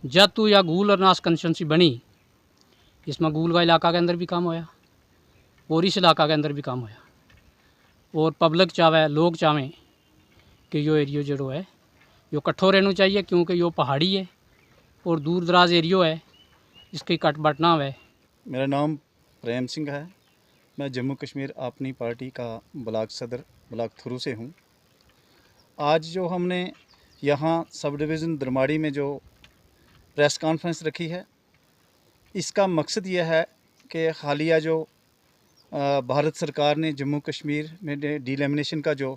जब तू या गूल और नास कंस्टिट्यूंसी बनी, इसमें गूल का इलाका के अंदर भी काम होया और इस इलाका के अंदर भी काम होया। और पब्लिक चाहे, लोग चाहें कि यो एरियो जो है यो कट्ठो रहना चाहिए, क्योंकि यो पहाड़ी है और दूर दराज एरियो है, इसकी कट बट ना है। मेरा नाम प्रेम सिंह है। मैं जम्मू कश्मीर अपनी पार्टी का ब्लॉक सदर ब्लॉक थुरू से हूँ। आज जो हमने यहाँ सब डिवीज़न दरमाड़ी में जो प्रेस कॉन्फ्रेंस रखी है, इसका मकसद यह है कि हालिया जो भारत सरकार ने जम्मू कश्मीर में डीलिमिनेशन का जो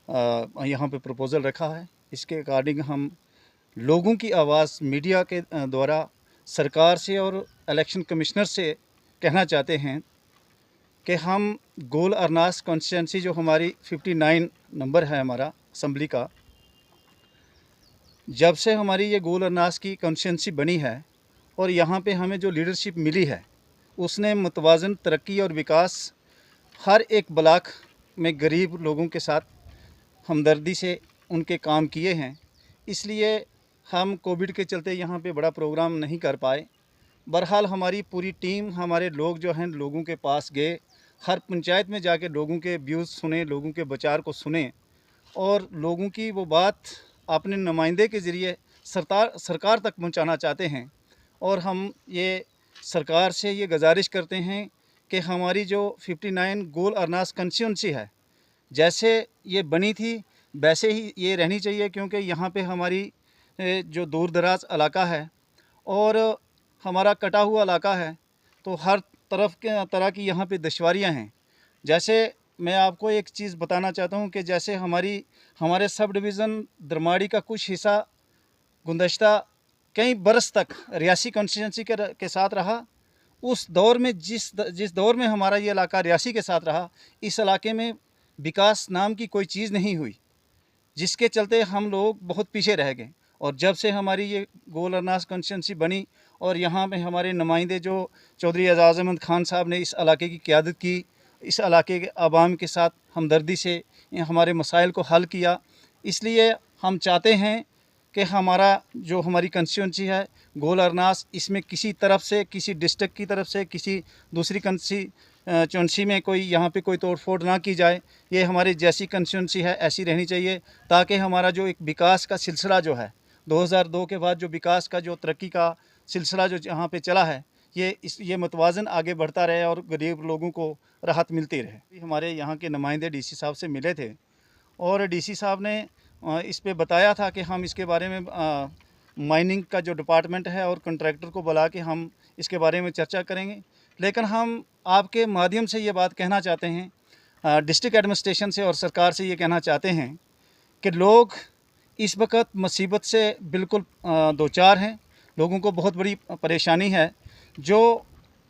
यहाँ पे प्रपोज़ल रखा है, इसके अकॉर्डिंग हम लोगों की आवाज़ मीडिया के द्वारा सरकार से और इलेक्शन कमिश्नर से कहना चाहते हैं कि हम गोल अरनास कॉन्स्टिट्यूंसी जो हमारी 59 नंबर है हमारा असम्बली का, जब से हमारी ये गोल अरनास की कॉन्स्टिट्यूंसी बनी है और यहाँ पे हमें जो लीडरशिप मिली है, उसने मुतवाज़न तरक्की और विकास हर एक ब्लॉक में गरीब लोगों के साथ हमदर्दी से उनके काम किए हैं। इसलिए हम कोविड के चलते यहाँ पे बड़ा प्रोग्राम नहीं कर पाए। बहरहाल हमारी पूरी टीम, हमारे लोग जो हैं लोगों के पास गए, हर पंचायत में जाके लोगों के व्यूज़ सुने, लोगों के विचार को सुने और लोगों की वो बात अपने नुमाइंदे के ज़रिए सरकार तक पहुंचाना चाहते हैं। और हम ये सरकार से ये गुजारिश करते हैं कि हमारी जो 59 गोल अरनास कंस्टिट्यूंसी है, जैसे ये बनी थी वैसे ही ये रहनी चाहिए, क्योंकि यहाँ पे हमारी जो दूर दराज इलाका है और हमारा कटा हुआ इलाका है, तो हर तरफ के तरह की यहाँ पे दुश्वारियाँ हैं। जैसे मैं आपको एक चीज़ बताना चाहता हूँ कि जैसे हमारे सब डिवीज़न दरमाड़ी का कुछ हिस्सा गुज़श्ता कई बरस तक रियासी कॉन्स्टिट्यूंसी के साथ रहा। उस दौर में जिस दौर में हमारा ये इलाका रियासी के साथ रहा, इस इलाके में विकास नाम की कोई चीज़ नहीं हुई, जिसके चलते हम लोग बहुत पीछे रह गए। और जब से हमारी ये गोल अरनास कॉन्स्टिट्यूंसी बनी और यहाँ पे हमारे नुमाइंदे जो चौधरी एजाज़ अहमद खान साहब ने इस इलाके की क़यादत की, इस इलाके के आवाम के साथ हमदर्दी से हमारे मसाइल को हल किया, इसलिए हम चाहते हैं कि हमारी कंस्टिट्यूंसी है गोल अरनास, इसमें किसी तरफ से, किसी डिस्ट्रिक्ट की तरफ से, किसी दूसरी कंस्टिट्यूंसी में कोई यहाँ पे कोई तोड़ फोड़ ना की जाए। ये हमारी जैसी कंस्टिट्यूंसी है ऐसी रहनी चाहिए, ताकि हमारा जो एक विकास का सिलसिला जो है 2002 के बाद जो विकास का जो तरक्की का सिलसिला जो यहाँ पे चला है, ये मुतवाज़न आगे बढ़ता रहे और गरीब लोगों को राहत मिलती रहे। हमारे यहाँ के नुमाइंदे डीसी साहब से मिले थे और डीसी साहब ने इस पे बताया था कि हम इसके बारे में माइनिंग का जो डिपार्टमेंट है और कॉन्ट्रैक्टर को बुला के हम इसके बारे में चर्चा करेंगे। लेकिन हम आपके माध्यम से ये बात कहना चाहते हैं, डिस्ट्रिक्ट एडमिनिस्ट्रेशन से और सरकार से ये कहना चाहते हैं कि लोग इस वक्त मुसीबत से बिल्कुल दो चार हैं। लोगों को बहुत बड़ी परेशानी है। जो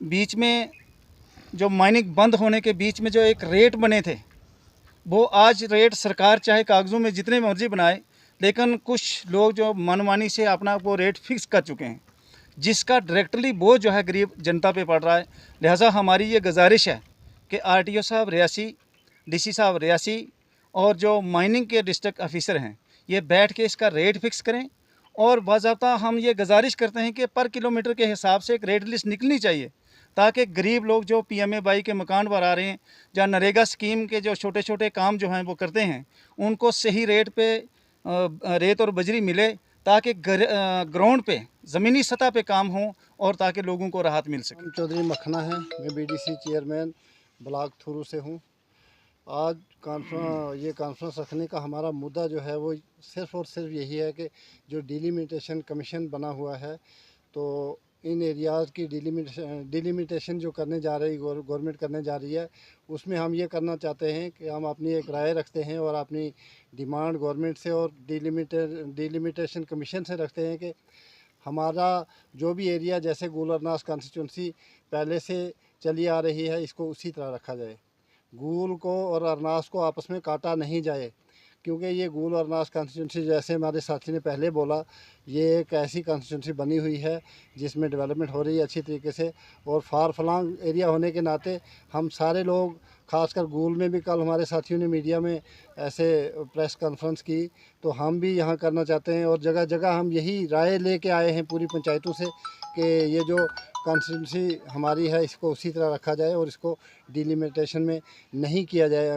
बीच में जो माइनिंग बंद होने के बीच में जो एक रेट बने थे, वो आज रेट सरकार चाहे कागज़ों में जितने मर्जी बनाए, लेकिन कुछ लोग जो मनमानी से अपना वो रेट फिक्स कर चुके हैं, जिसका डायरेक्टली बोझ जो है गरीब जनता पे पड़ रहा है। लिहाजा हमारी ये गुजारिश है कि आरटीओ साहब रियासी, डीसी साहब रियासी और जो माइनिंग के डिस्ट्रिक्ट ऑफिसर हैं, ये बैठ के इसका रेट फिक्स करें। और बाज़ाब्ता हम ये गुजारिश करते हैं कि पर किलोमीटर के हिसाब से एक रेट लिस्ट निकलनी चाहिए, ताकि गरीब लोग जो PMAY के मकान पर आ रहे हैं या नरेगा स्कीम के जो छोटे छोटे काम जो हैं वो करते हैं, उनको सही रेट पे रेत और बजरी मिले, ताकि ग्राउंड पे ज़मीनी सतह पे काम हो और ताकि लोगों को राहत मिल सके। चौधरी मखना है, मैं BDC चेयरमैन ब्लॉक थुरू से हूँ। आज ये कॉन्फ्रेंस रखने का हमारा मुद्दा जो है वो सिर्फ़ और सिर्फ यही है कि जो डिलिमिटेशन कमीशन बना हुआ है, तो इन एरियाज़ की डिलिमिटेशन जो करने जा रही गवर्नमेंट करने जा रही है, उसमें हम ये करना चाहते हैं कि हम अपनी एक राय रखते हैं और अपनी डिमांड गवर्नमेंट से और डिलिमिटेशन कमीशन से रखते हैं कि हमारा जो भी एरिया, जैसे गोल अरनास कॉन्स्टिट्यूंसी पहले से चली आ रही है, इसको उसी तरह रखा जाए। गूल को और अरनास को आपस में काटा नहीं जाए, क्योंकि ये गूल और अरनास कॉन्स्टिट्यूंसी, जैसे हमारे साथी ने पहले बोला, ये एक ऐसी कॉन्स्टिट्यूंसी बनी हुई है जिसमें डेवलपमेंट हो रही है अच्छी तरीके से। और फार फलांग एरिया होने के नाते हम सारे लोग खासकर गूल में भी कल हमारे साथियों ने मीडिया में ऐसे प्रेस कॉन्फ्रेंस की, तो हम भी यहाँ करना चाहते हैं। और जगह जगह हम यही राय लेके आए हैं पूरी पंचायतों से कि ये जो कॉन्स्टिट्यूंसी हमारी है इसको उसी तरह रखा जाए और इसको डिलिमिटेशन में नहीं किया जाए,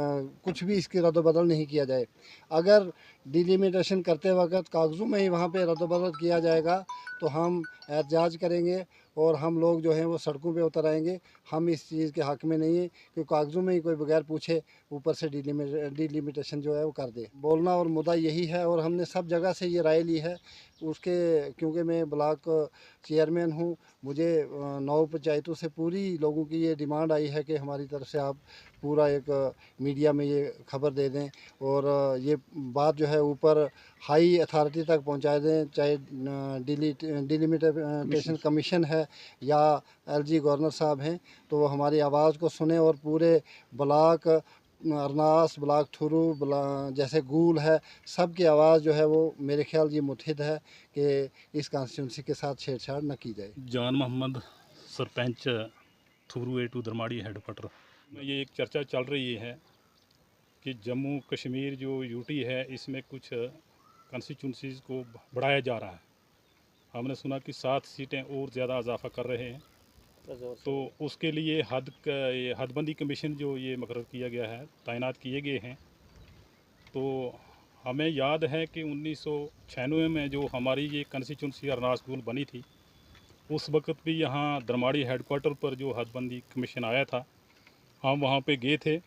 कुछ भी इसकी रद्द-बदल नहीं किया जाए। अगर डिलिमिटेशन करते वक्त कागज़ों में ही वहाँ पे रद्द-बदल किया जाएगा तो हम एहतजाज करेंगे और हम लोग जो हैं वो सड़कों पे उतर आएंगे। हम इस चीज़ के हक़ में नहीं है कि कागज़ों में ही कोई बगैर पूछे ऊपर से डिलिमिटेशन जो है वो कर दे। बोलना और मुद्दा यही है और हमने सब जगह से ये राय ली है उसके, क्योंकि मैं ब्लॉक चेयरमैन हूँ, मुझे 9 पंचायतों से पूरी लोगों की ये डिमांड आई है कि हमारी तरफ से आप पूरा एक मीडिया में ये खबर दे दें और ये बात जो है ऊपर हाई अथॉरिटी तक पहुंचा दें, चाहे डिलिमिटेशन कमीशन है या एलजी गवर्नर साहब हैं, तो वो हमारी आवाज़ को सुने और पूरे ब्लॉक अरनास, ब्लॉक थुरू, जैसे गूल है, सब की आवाज़ जो है वो मेरे ख्याल ये मुतहिद है कि इस कॉन्स्टिट्यूंसी के साथ छेड़छाड़ न की जाए। जान मोहम्मद, सरपंच थुरू A2 दरमाड़ी हेडक्वार्टर में ये एक चर्चा चल रही है कि जम्मू कश्मीर जो यूटी है इसमें कुछ कॉन्स्टिट्यूंसीज़ को बढ़ाया जा रहा है। हमने सुना कि 7 सीटें और ज़्यादा इजाफा कर रहे हैं, तो उसके लिए हदबंदी कमीशन जो ये मुकर्रर किया गया है, तैनात किए गए हैं। तो हमें याद है कि 1996 में जो हमारी ये कॉन्स्टिट्यूंसी अरनास गूल बनी थी, उस वक्त भी यहाँ दरमाड़ी हेडक्वार्टर पर जो हदबंदी कमीशन आया था, हम वहाँ पे गए थे।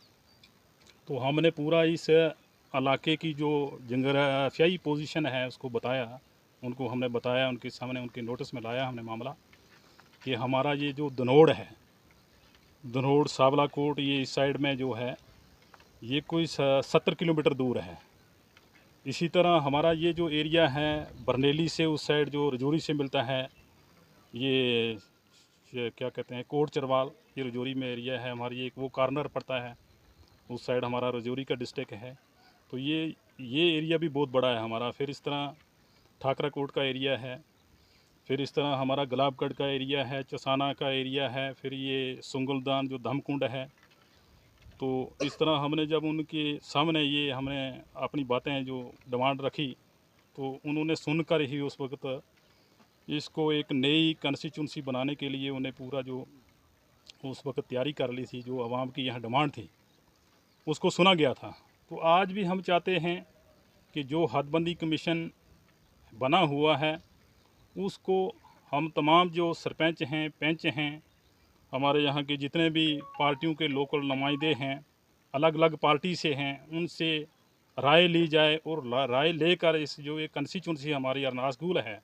तो हमने पूरा इस इलाके की जो जगराफियाई पोजीशन है उसको बताया, उनको हमने बताया, उनके सामने उनके नोटिस में लाया हमने मामला कि हमारा ये जो धनोड़ है, धनोड़ सावलाकोट, ये इस साइड में जो है ये कोई 70 किलोमीटर दूर है। इसी तरह हमारा ये जो एरिया है बरनेली से उस साइड जो रजौरी से मिलता है, ये क्या कहते हैं कोट चरवाल, ये रजौरी में एरिया है हमारी, एक वो कॉर्नर पड़ता है उस साइड, हमारा रजौरी का डिस्ट्रिक्ट है। तो ये एरिया भी बहुत बड़ा है हमारा। फिर इस तरह ठाकरा कोट का एरिया है, फिर इस तरह हमारा गुलाबगढ़ का एरिया है, चसाना का एरिया है, फिर ये सुंगलदान जो धमकुंड है। तो इस तरह हमने जब उनके सामने ये हमने अपनी बातें जो डिमांड रखी, तो उन्होंने सुनकर ही उस वक्त इसको एक नई कॉन्स्टिट्यूंसी बनाने के लिए उन्हें पूरा जो उस वक्त तैयारी कर ली थी, जो आवाम की यहाँ डिमांड थी उसको सुना गया था। तो आज भी हम चाहते हैं कि जो हदबंदी कमीशन बना हुआ है उसको हम तमाम जो सरपंच हैं, पंच हैं, हमारे यहाँ के जितने भी पार्टियों के लोकल नुमाइंदे हैं, अलग अलग पार्टी से हैं, उनसे राय ली जाए और राय लेकर इस जो ये कॉन्स्टिट्यूंसी हमारी अरनास गूल है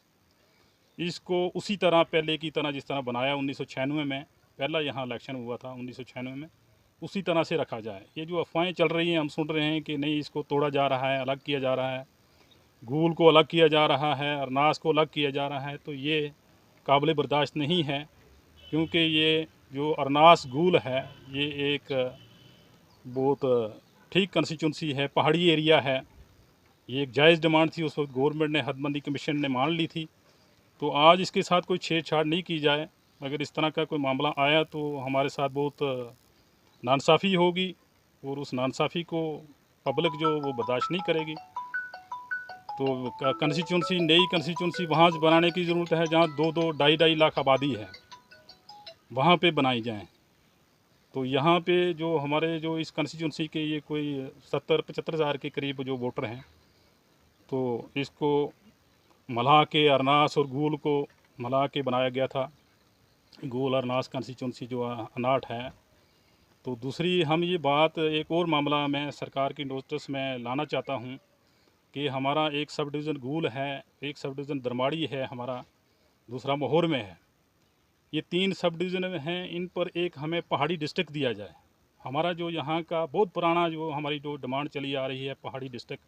इसको उसी तरह पहले की तरह जिस तरह बनाया 1996 में, पहला यहाँ इलेक्शन हुआ था 1996 में, उसी तरह से रखा जाए। ये जो अफवाहें चल रही हैं, हम सुन रहे हैं कि नहीं इसको तोड़ा जा रहा है, अलग किया जा रहा है, गूल को अलग किया जा रहा है, अरनास को अलग किया जा रहा है, तो ये काबिल बर्दाश्त नहीं है। क्योंकि ये जो अरनास गूल है ये एक बहुत ठीक कॉन्स्टिट्यूंसी है, पहाड़ी एरिया है, ये एक जायज़ डिमांड थी, उस वक्त गवर्नमेंट ने हदबंदी कमीशन ने मान ली थी। तो आज इसके साथ कोई छेड़छाड़ नहीं की जाए। अगर इस तरह का कोई मामला आया तो हमारे साथ बहुत नाइंसाफ़ी होगी और उस नाइंसाफ़ी को पब्लिक जो वो बर्दाश्त नहीं करेगी। तो कॉन्स्टिट्यूंसी, नई कॉन्स्टिट्यूंसी वहाँ बनाने की ज़रूरत है जहाँ 2-2, 2.5 लाख आबादी है, वहाँ पे बनाई जाएं। तो यहाँ पे जो हमारे जो इस कॉन्स्टिट्यूंसी के ये कोई 70-75 हज़ार के करीब जो वोटर हैं, तो इसको मिला के अरनास और गूल को मिला के बनाया गया था, गूल अरनास कॉन्स्टिट्यूंसी जो 59 है। तो दूसरी हम ये बात, एक और मामला मैं सरकार की नोटिस में लाना चाहता हूँ कि हमारा एक सब डिवीज़न गूल है, एक सब डिवीज़न दरमाड़ी है हमारा, दूसरा मोहर में है। ये 3 सब डिवीज़न हैं, इन पर एक हमें पहाड़ी डिस्ट्रिक्ट दिया जाए। हमारा जो यहाँ का बहुत पुराना जो हमारी जो डिमांड चली आ रही है पहाड़ी डिस्ट्रिक्ट,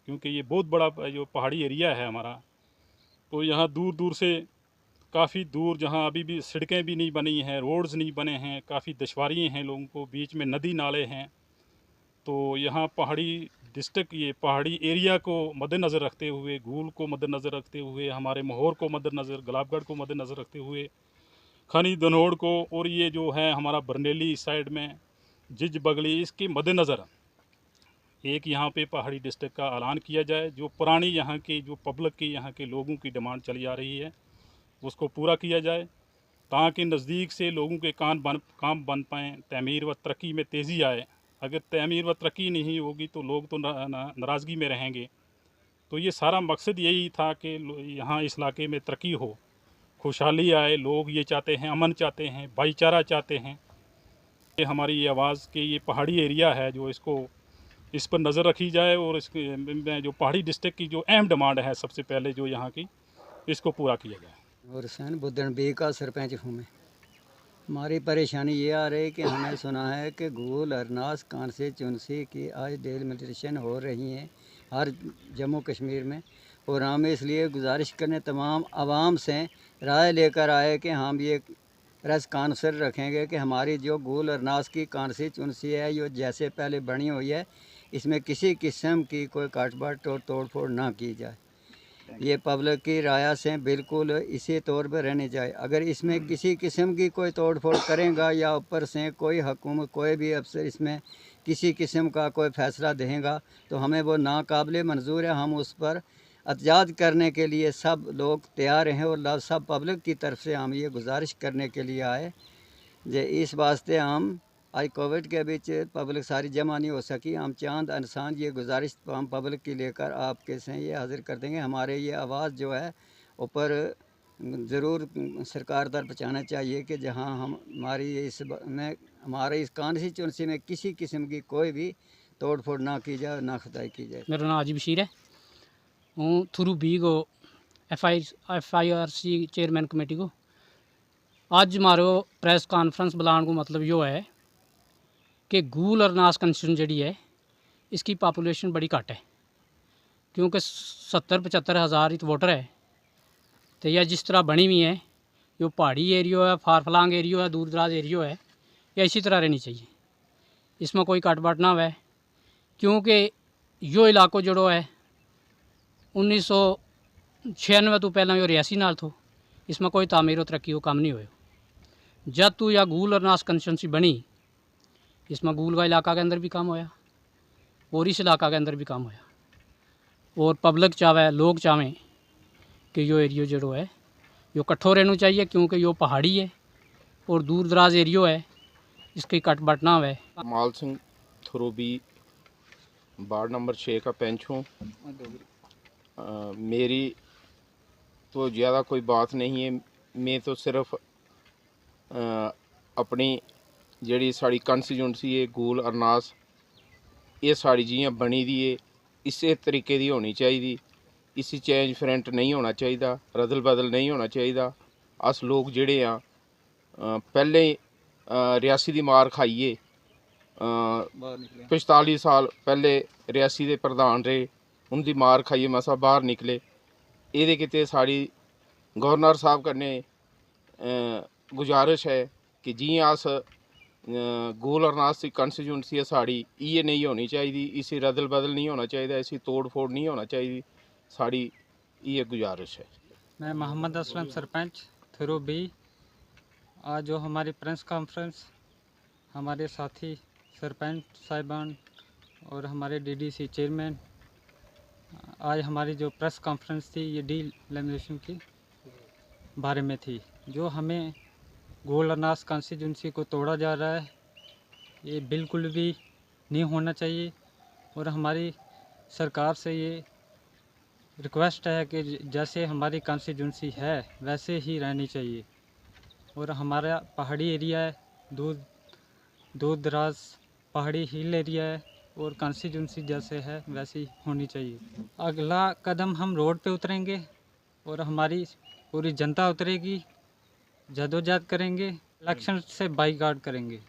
क्योंकि ये बहुत बड़ा जो पहाड़ी एरिया है हमारा। तो यहाँ दूर दूर से काफ़ी दूर जहाँ अभी भी सड़कें भी नहीं बनी हैं, रोड्स नहीं बने हैं, काफ़ी दुश्वारियाँ हैं लोगों को, बीच में नदी नाले हैं। तो यहाँ पहाड़ी डिस्ट्रिक्ट, ये पहाड़ी एरिया को मद्देनज़र रखते हुए, गूल को मद्देनज़र रखते हुए, हमारे मोहर को मद्देनज़र, गुलाबगढ़ को मद्देनज़र रखते हुए, खनी धनोड़ को, और ये जो है हमारा बरनेली साइड में जिज बगली, इसके मद्देनज़र एक यहाँ पे पहाड़ी डिस्ट्रिक्ट का ऐलान किया जाए। जो पुरानी यहाँ की जो पब्लिक की यहाँ के लोगों की डिमांड चली आ रही है उसको पूरा किया जाए, ताकि नज़दीक से लोगों के काम बन पाएँ, तमीर व तरक्की में तेज़ी आए। अगर तमीर व तरक्की नहीं होगी तो लोग तो नाराज़गी में रहेंगे। तो ये सारा मकसद यही था कि यहाँ इस इलाके में तरक्की हो, खुशहाली आए। लोग ये चाहते हैं, अमन चाहते हैं, भाईचारा चाहते हैं। ये हमारी ये आवाज़ कि ये पहाड़ी एरिया है जो इस पर नज़र रखी जाए, और इसके जो पहाड़ी डिस्ट्रिक्ट की जो अहम डिमांड है सबसे पहले जो यहाँ की, इसको पूरा किया जाए। और हुसैन बुद्दन बी का सरपंच हूँ मैं। हमारी परेशानी ये आ रही है कि हमें सुना है कि गूल अरनास कॉन्स्टिट्यूंसी की आज डेलिमिटेशन हो रही है हर जम्मू कश्मीर में, और हम इसलिए गुजारिश करने तमाम आवाम से राय लेकर आए कि हम ये प्रेस कॉन्फ्रेंस रखेंगे कि हमारी जो गूल अरनास की कॉन्स्टिट्यूंसी है ये जैसे पहले बनी हुई है, इसमें किसी किस्म की कोई काटबाट और तोड़ फोड़ ना की जाए। ये पब्लिक की राय से बिल्कुल इसी तौर पर रहनी चाहिए। अगर इसमें किसी किस्म की कोई तोड़ फोड़ करेगा या ऊपर से कोई हुकूमत कोई भी अफसर इसमें किसी किस्म का कोई फ़ैसला देगा तो हमें वो नाकाबिल मंजूर है। हम उस पर एहतजाज करने के लिए सब लोग तैयार हैं, और सब पब्लिक की तरफ से हम ये गुजारिश करने के लिए आए जे इस वास्ते हम आज कोविड के बीच पब्लिक सारी जमा नहीं हो सकी। हम चांद इंसान ये गुजारिश हम पब्लिक की लेकर आपके से ये हाजिर कर देंगे। हमारे ये आवाज़ जो है ऊपर ज़रूर सरकार तक पहुँचाना चाहिए कि जहाँ हमारी हमारे इस कॉन्स्टिट्यूंसी में किसी किस्म की कोई भी तोड़ फोड़ ना की जाए, ना खुदाई की जाए। मेरा नाम हाजी बशीर है, हूँ थ्रू बी को FIRC चेयरमैन कमेटी को। आज हमारो प्रेस कॉन्फ्रेंस बुलाने को मतलब यो है कि गूल अरनास कंस्टिट्यूंसी जी है इसकी पॉपुलेशन बड़ी घट है, क्योंकि 70-75 हज़ार इत वोटर है। तो यह जिस तरह बनी हुई है, यो पहाड़ी एरियो है, फारफलांग एरियो है, दूर दराज एरियो है, या इसी तरह रहनी चाहिए। इसमें कोई काटबाट ना हुआ, क्योंकि यो इलाको जड़ो है 1996 तो पहला यो रियासी नाल थो। इसमें कोई तामीर और तरक्की को काम नहीं हुए। जब तू या गूल अरनास कंस्टिट्यूंसी बनी, इसमें गूल का इलाका के अंदर भी काम होया और इस इलाका के अंदर भी काम होया, और पब्लिक चाहे, लोग चाहें कि यो एरियो जड़ो है यो कट्ठो रहना चाहिए, क्योंकि यो पहाड़ी है और दूर दराज एरियो है, इसकी कटबट ना हुए। माल सिंह थ्रू बी वार्ड नंबर 6 का पेंच हूँ। मेरी तो ज़्यादा कोई बात नहीं है, मैं तो सिर्फ अपनी जड़ी साड़ी कॉन्स्टिट्यूंसी है गूल अरनास, ये साड़ी जियां बनी दी है इसे तरीके दी होनी चाहिए। इसी चेंज फ्रंट नहीं होना चाहिए, रदल बदल नहीं होना चाहिए। अस लोग जेड़े आ पहले रियासी दी मार खाइए, 45 साल पहले रियासी दे प्रधान रहे, उनकी मार खाइए मसा बाहर निकले। ये किते साड़ी गवर्नर साहब कन्ने गुजारिश है कि जियां अस गूल अरनास की कॉन्स्टिट्यूंसी है साड़ी ये नहीं होनी चाहिए, इसी रदल बदल नहीं होना चाहिए, इसी तोड़ फोड़ नहीं होना चाहिए, साड़ी ये गुजारिश है। मैं मोहम्मद असलम सरपंच थ्रू बी। आज जो हमारी प्रेस कॉन्फ्रेंस हमारे साथी सरपंच साहिबान और हमारे DDC चेयरमैन, आज हमारी जो प्रेस कॉन्फ्रेंस थी ये डीलिमिटेशन की बारे में थी। जो हमें गूल अरनास कॉन्स्टिट्यूंसी को तोड़ा जा रहा है ये बिल्कुल भी नहीं होना चाहिए, और हमारी सरकार से ये रिक्वेस्ट है कि जैसे हमारी कॉन्स्टिट्यूंसी है वैसे ही रहनी चाहिए। और हमारा पहाड़ी एरिया है, दूर दराज पहाड़ी हिल एरिया है, और कॉन्स्टिट्यूंसी जैसे है वैसी होनी चाहिए। अगला कदम हम रोड पे उतरेंगे और हमारी पूरी जनता उतरेगी, जदोजहद करेंगे, इलेक्शन से बाईकाट करेंगे।